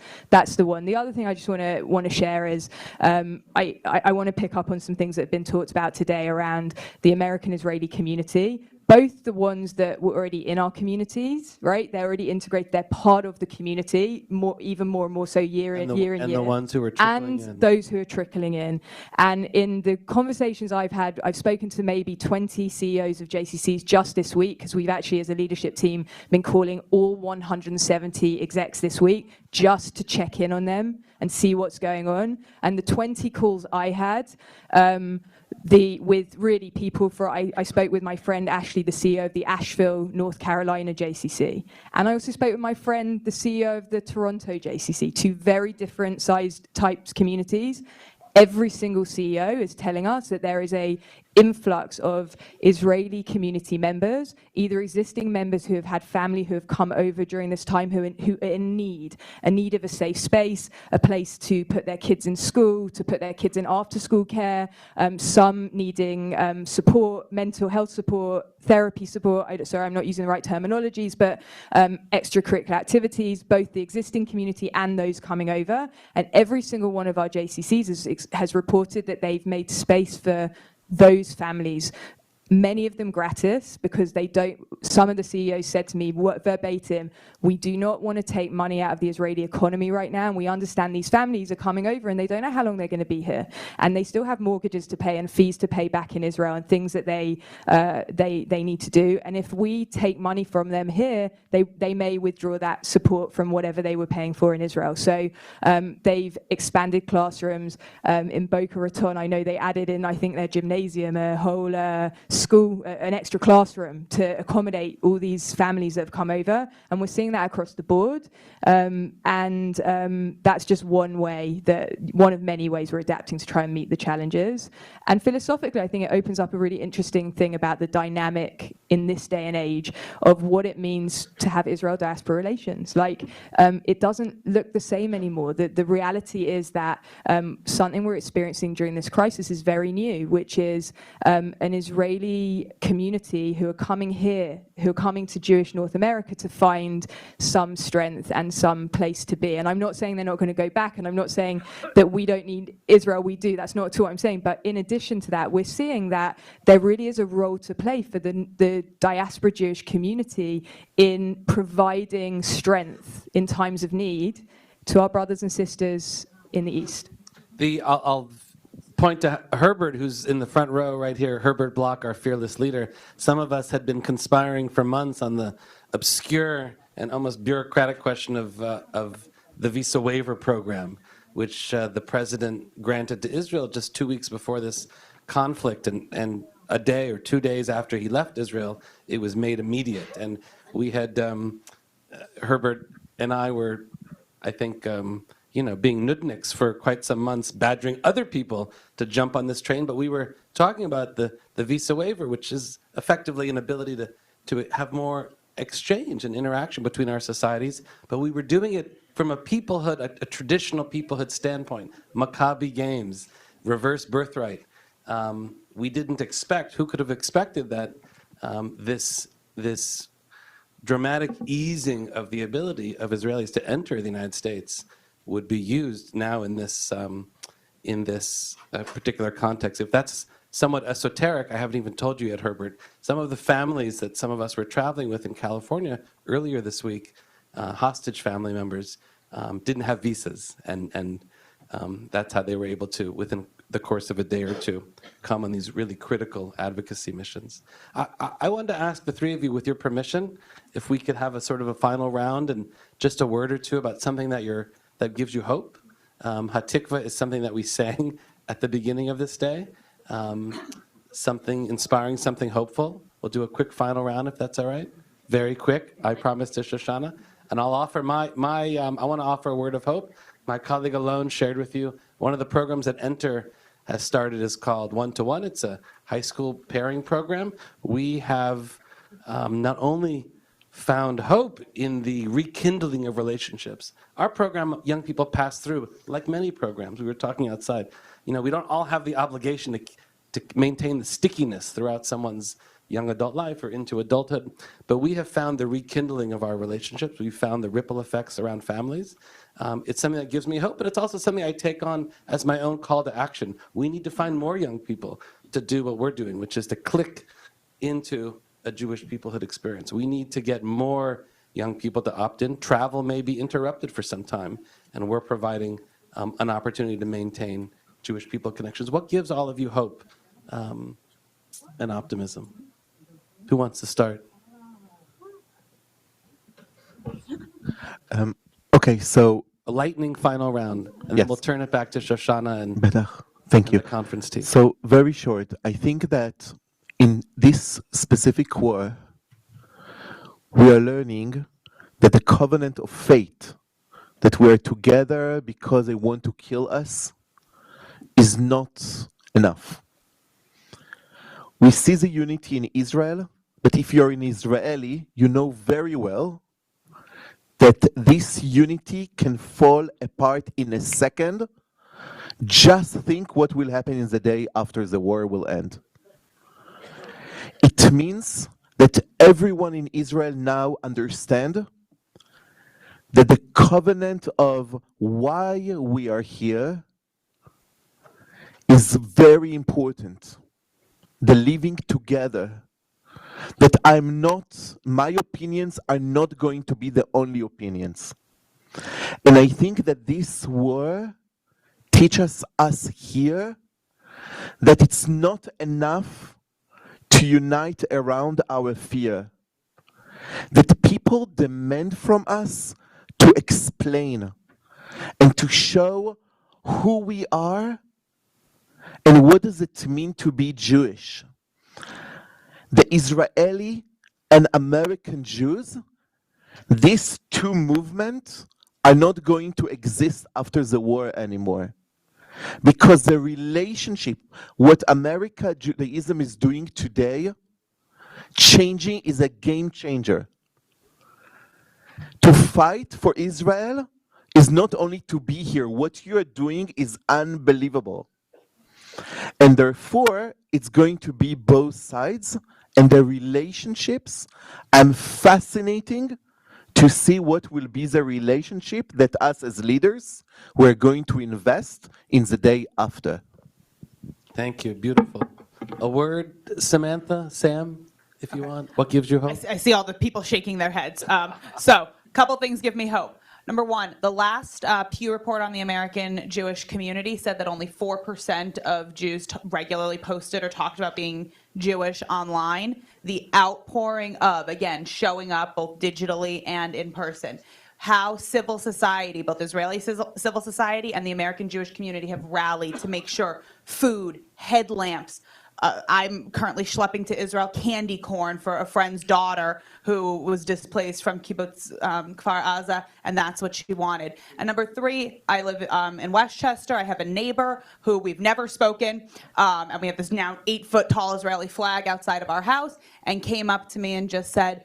the one. The other thing I just want to share is I want to pick up on some things that have been talked about today around the American-Israeli community. Both the ones that were already in our communities, right? They're already integrated. They're part of the community, even more and more so year in year. And the ones who are trickling in. And those who are trickling in. And in the conversations I've had, I've spoken to maybe 20 CEOs of JCCs just this week, because we've actually, as a leadership team, been calling all 170 execs this week just to check in on them and see what's going on. And the 20 calls I had, with really people I spoke with my friend Ashley, the CEO of the Asheville, North Carolina JCC. And I also spoke with my friend, the CEO of the Toronto JCC, two very different sized types communities. Every single CEO is telling us that there is a influx of Israeli community members, either existing members who have had family who have come over during this time who are in need of a safe space, a place to put their kids in school, to put their kids in after-school care, some needing support, mental health support, therapy support. Sorry, I'm not using the right terminologies, but extracurricular activities, both the existing community and those coming over. And every single one of our JCCs has reported that they've made space for those families many of them gratis, because they don't, some of the CEOs said to me verbatim, we do not want to take money out of the Israeli economy right now, and we understand these families are coming over and they don't know how long they're going to be here, and they still have mortgages to pay and fees to pay back in Israel and things that they need to do, and if we take money from them here, they may withdraw that support from whatever they were paying for in Israel. So they've expanded classrooms in Boca Raton. I know they added in, I think, their gymnasium, a whole school, an extra classroom to accommodate all these families that have come over, and we're seeing that across the board. That's just one way, one of many ways we're adapting to try and meet the challenges. And philosophically, I think it opens up a really interesting thing about the dynamic in this day and age of what it means to have Israel-diaspora relations. Like, it doesn't look the same anymore. The reality is that something we're experiencing during this crisis is very new, which is an Israeli community who are coming here, who are coming to Jewish North America to find some strength and some place to be. And I'm not saying they're not going to go back, and I'm not saying that we don't need Israel, we do. That's not at all what I'm saying. But in addition to that, we're seeing that there really is a role to play for the diaspora Jewish community in providing strength in times of need to our brothers and sisters in the East. I'll point to Herbert, who's in the front row right here, Herbert Block, our fearless leader. Some of us had been conspiring for months on the obscure and almost bureaucratic question of the visa waiver program, which the president granted to Israel just 2 weeks before this conflict, and a day or 2 days after he left Israel, it was made immediate. And we had, Herbert and I were, I think, being nudniks for quite some months, badgering other people to jump on this train. But we were talking about the visa waiver, which is effectively an ability to have more exchange and interaction between our societies. But we were doing it from a peoplehood, a traditional peoplehood standpoint. Maccabi games, reverse birthright. We didn't expect, who could have expected that this dramatic easing of the ability of Israelis to enter the United States would be used now in this particular context. If that's somewhat esoteric, I haven't even told you yet, Herbert, some of the families that some of us were traveling with in California earlier this week, hostage family members, didn't have visas, and that's how they were able to, within the course of a day or two, come on these really critical advocacy missions. I wanted to ask the three of you, with your permission, if we could have a sort of a final round and just a word or two about something that gives you hope. Hatikva is something that we sang at the beginning of this day. Something inspiring, something hopeful. We'll do a quick final round, if that's all right. Very quick, I promise, to Shoshana. And I'll offer I want to offer a word of hope. My colleague Alon shared with you, one of the programs that Enter has started is called One-to-One. It's a high school pairing program. We have not only found hope in the rekindling of relationships. Our program, young people pass through, like many programs, we were talking outside. We don't all have the obligation to maintain the stickiness throughout someone's young adult life or into adulthood, but we have found the rekindling of our relationships. We've found the ripple effects around families. It's something that gives me hope, but it's also something I take on as my own call to action. We need to find more young people to do what we're doing, which is to click into a Jewish peoplehood experience. We need to get more young people to opt in. Travel may be interrupted for some time, and we're providing an opportunity to maintain Jewish people connections. What gives all of you hope and optimism? Who wants to start? Okay, so a lightning final round, and yes, then we'll turn it back to Shoshana and, thank you. the conference team. So very short, I think that in this specific war, we are learning that the covenant of fate, that we are together because they want to kill us, is not enough. We see the unity in Israel, but if you're an Israeli, you know very well that this unity can fall apart in a second. Just think what will happen in the day after the war will end. It means that everyone in Israel now understands that the covenant of why we are here is very important. the living together, that my opinions are not going to be the only opinions. And I think that this war teaches us here that it's not enough to unite around our fear, that people demand from us to explain and to show who we are and what does it mean to be Jewish. The Israeli and American Jews, these two movements are not going to exist after the war anymore. Because the relationship, what America Judaism is doing today, changing is a game changer. To fight for Israel is not only to be here. What you are doing is unbelievable. And therefore, it's going to be both sides, and the relationships. I'm fascinating to see what will be the relationship that us as leaders we're going to invest in the day after. Thank you. Beautiful. A word, Samantha, Sam, if you want. What gives you hope? I see all the people shaking their heads. So a couple things give me hope. Number one, the last Pew report on the American Jewish community said that only 4% of Jews regularly posted or talked about being Jewish online. The outpouring of, again, showing up both digitally and in person. How civil society, both Israeli civil society and the American Jewish community, have rallied to make sure food, headlamps. I'm currently schlepping to Israel candy corn for a friend's daughter who was displaced from Kibbutz Kfar Aza, and that's what she wanted. And number three, I live in Westchester. I have a neighbor who we've never spoken, and we have this now 8-foot tall Israeli flag outside of our house, and came up to me and just said,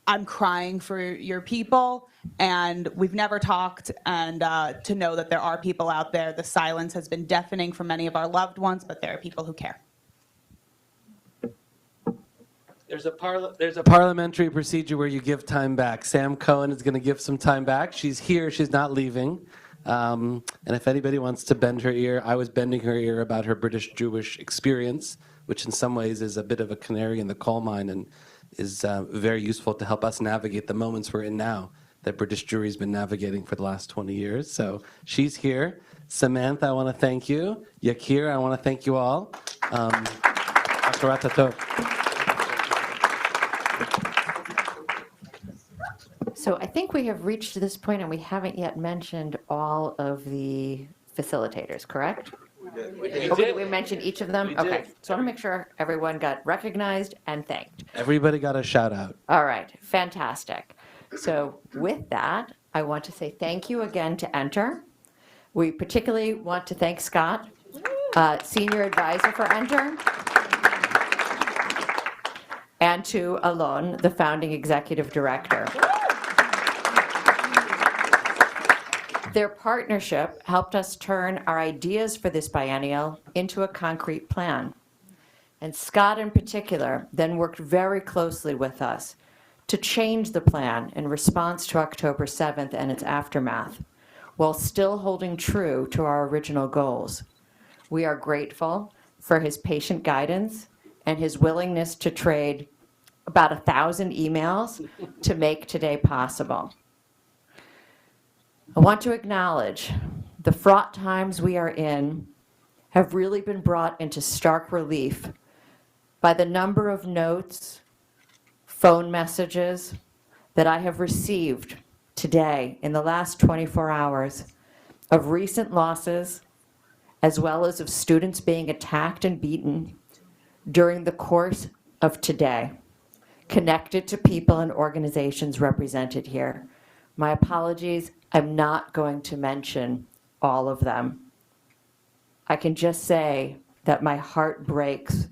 I'm crying for your people, and we've never talked, and to know that there are people out there. The silence has been deafening for many of our loved ones, but there are people who care. There's a parliamentary procedure where you give time back. Sam Cohen is going to give some time back. She's here. She's not leaving. And if anybody wants to bend her ear, I was bending her ear about her British Jewish experience, which in some ways is a bit of a canary in the coal mine and is very useful to help us navigate the moments we're in now that British Jewry has been navigating for the last 20 years. So she's here. Samantha, I want to thank you. Yakir, I want to thank you all. Hakarat Tov. So I think we have reached this point and we haven't yet mentioned all of the facilitators, correct? We mentioned each of them? We Okay, did. so I want to make sure everyone got recognized and thanked. Everybody got a shout out. All right, fantastic. So with that, I want to say thank you again to Enter. We particularly want to thank Scott, Senior Advisor for Enter, and to Alon, the Founding Executive Director. Their partnership helped us turn our ideas for this biennial into a concrete plan. And Scott in particular then worked very closely with us to change the plan in response to October 7th and its aftermath, while still holding true to our original goals. We are grateful for his patient guidance and his willingness to trade about 1,000 emails to make today possible. I want to acknowledge the fraught times we are in have really been brought into stark relief by the number of notes, phone messages that I have received today in the last 24 hours of recent losses, as well as of students being attacked and beaten during the course of today, connected to people and organizations represented here. My apologies, I'm not going to mention all of them. I can just say that my heart breaks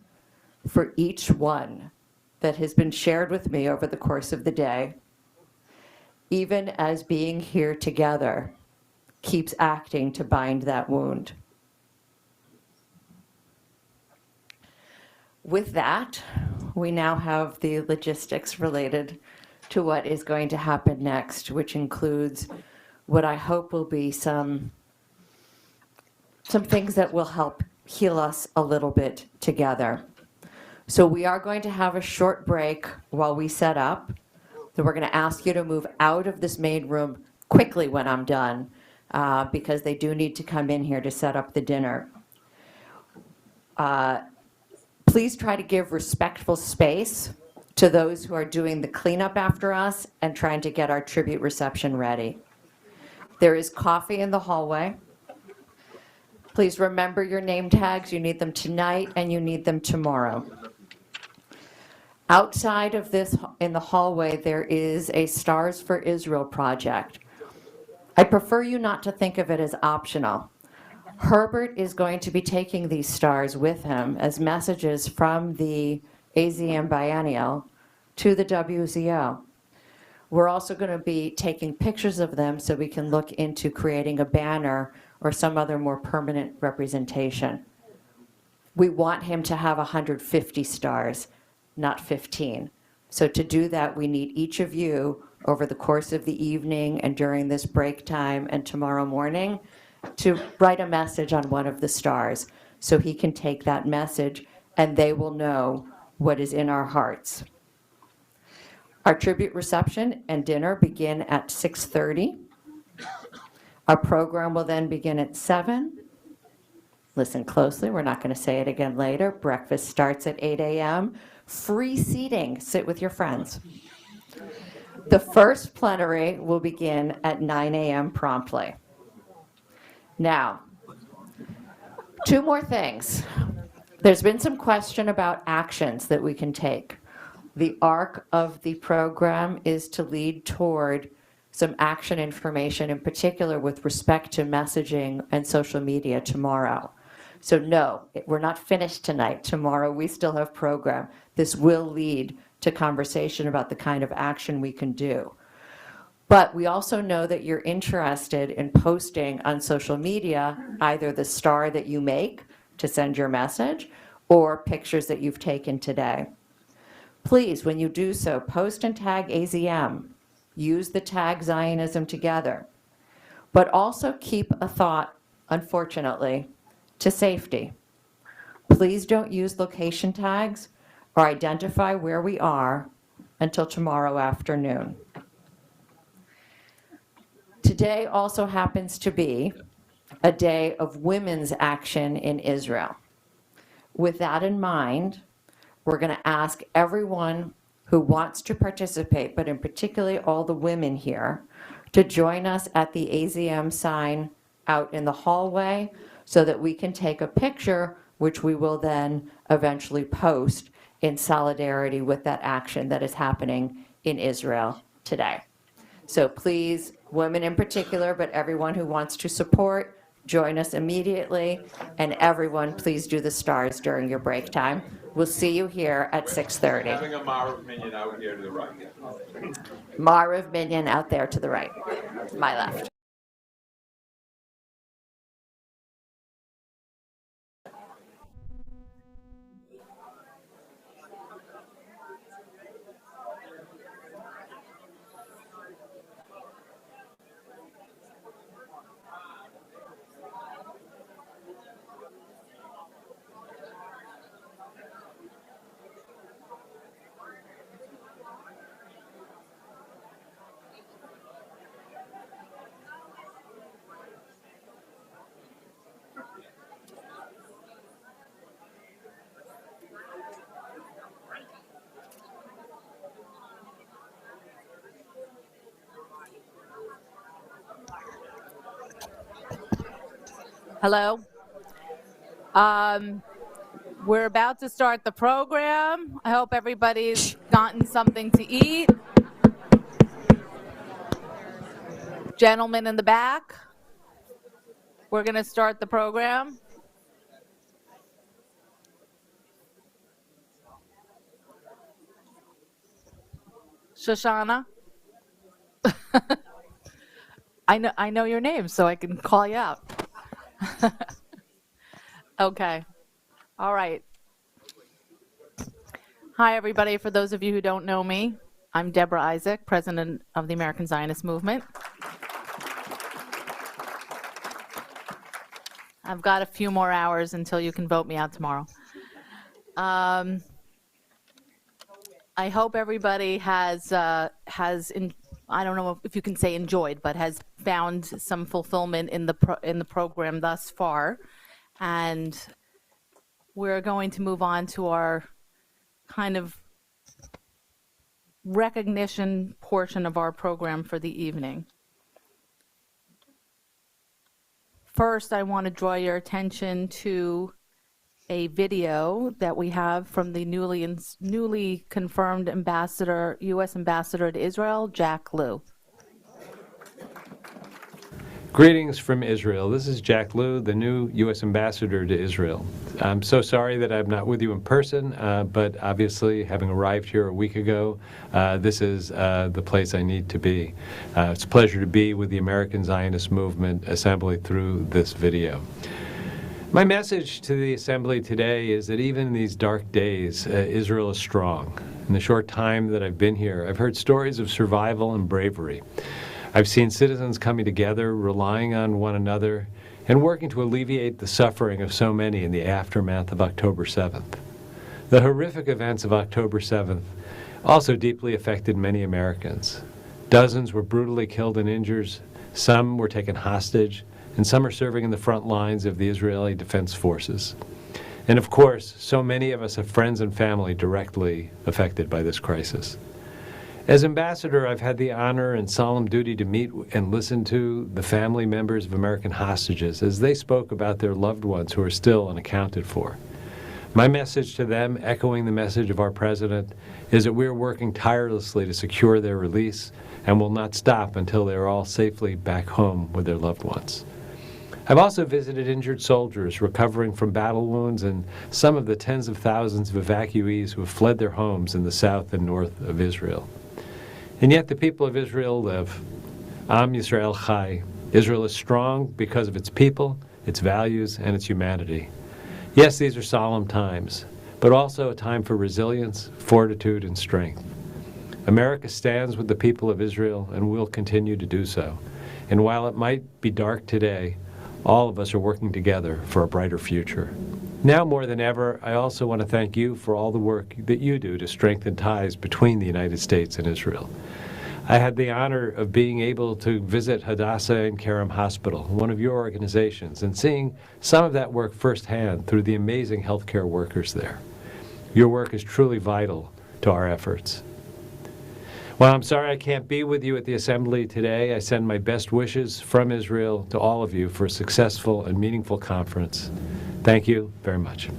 for each one that has been shared with me over the course of the day, even as being here together keeps acting to bind that wound. With that, we now have the logistics related to what is going to happen next, which includes what I hope will be some things that will help heal us a little bit together. So we are going to have a short break while we set up. So we're going to ask you to move out of this main room quickly when I'm done, because they do need to come in here to set up the dinner. Please try to give respectful space to those who are doing the cleanup after us and trying to get our tribute reception ready. There is coffee in the hallway. Please remember your name tags. You need them tonight and you need them tomorrow. Outside of this, in the hallway, there is a Stars for Israel project. I prefer you not to think of it as optional. Herbert is going to be taking these stars with him as messages from the AZM Biennial to the WZO. We're also going to be taking pictures of them so we can look into creating a banner or some other more permanent representation. We want him to have 150 stars, not 15. So to do that, we need each of you over the course of the evening and during this break time and tomorrow morning to write a message on one of the stars so he can take that message and they will know what is in our hearts. Our tribute reception and dinner begin at 6:30. Our program will then begin at 7. Listen closely, we're not going to say it again later. Breakfast starts at 8 a.m. Free seating, sit with your friends. The first plenary will begin at 9 a.m. promptly. Now, 2 more things. There's been some question about actions that we can take. The arc of the program is to lead toward some action information, in particular with respect to messaging and social media tomorrow. So no, we're not finished tonight. Tomorrow we still have program. This will lead to conversation about the kind of action we can do. But we also know that you're interested in posting on social media either the star that you make to send your message or pictures that you've taken today. Please, when you do so, post and tag AZM. Use the tag Zionism Together. But also keep a thought, unfortunately, to safety. Please don't use location tags or identify where we are until tomorrow afternoon. Today also happens to be a day of women's action in Israel. With that in mind, we're going to ask everyone who wants to participate, but in particular all the women here, to join us at the AZM sign out in the hallway so that we can take a picture, which we will then eventually post in solidarity with that action that is happening in Israel today. So please, women in particular, but everyone who wants to support, join us immediately. And everyone, please do the stars during your break time. We'll see you here at 6:30. Having a Marav minion out here to the right. Marav Minion out there to the right, my left. Hello. We're about to start the program. I hope everybody's gotten something to eat. Gentlemen in the back, we're going to start the program. Shoshana. I know your name, so I can call you out. Okay. All right. Hi, everybody. For those of you who don't know me, I'm Deborah Isaac, president of the American Zionist Movement. I've got a few more hours until you can vote me out tomorrow. I hope everybody has I don't know if you can say enjoyed, but has found some fulfillment in the program thus far, and we're going to move on to our kind of recognition portion of our program for the evening. First, I want to draw your attention to a video that we have from the newly confirmed ambassador, U.S. ambassador to Israel, Jack Lew. Greetings from Israel. This is Jack Lew, the new U.S. ambassador to Israel. I'm so sorry that I'm not with you in person, but obviously, having arrived here a week ago, this is the place I need to be. It's a pleasure to be with the American Zionist Movement Assembly through this video. My message to the Assembly today is that even in these dark days, Israel is strong. In the short time that I've been here, I've heard stories of survival and bravery. I've seen citizens coming together, relying on one another, and working to alleviate the suffering of so many in the aftermath of October 7th. The horrific events of October 7th also deeply affected many Americans. Dozens were brutally killed and injured, some were taken hostage, and some are serving in the front lines of the Israeli Defense Forces. And of course, so many of us have friends and family directly affected by this crisis. As ambassador, I've had the honor and solemn duty to meet and listen to the family members of American hostages as they spoke about their loved ones who are still unaccounted for. My message to them, echoing the message of our president, is that we are working tirelessly to secure their release and will not stop until they are all safely back home with their loved ones. I've also visited injured soldiers recovering from battle wounds and some of the tens of thousands of evacuees who have fled their homes in the south and north of Israel. And yet the people of Israel live. Am Yisrael Chai. Israel is strong because of its people, its values, and its humanity. Yes, these are solemn times, but also a time for resilience, fortitude, and strength. America stands with the people of Israel and will continue to do so. And while it might be dark today, all of us are working together for a brighter future. Now more than ever, I also want to thank you for all the work that you do to strengthen ties between the United States and Israel. I had the honor of being able to visit Hadassah and Kerem Hospital, one of your organizations, and seeing some of that work firsthand through the amazing healthcare workers there. Your work is truly vital to our efforts. Well, I'm sorry I can't be with you at the Assembly today. I send my best wishes from Israel to all of you for a successful and meaningful conference. Thank you very much.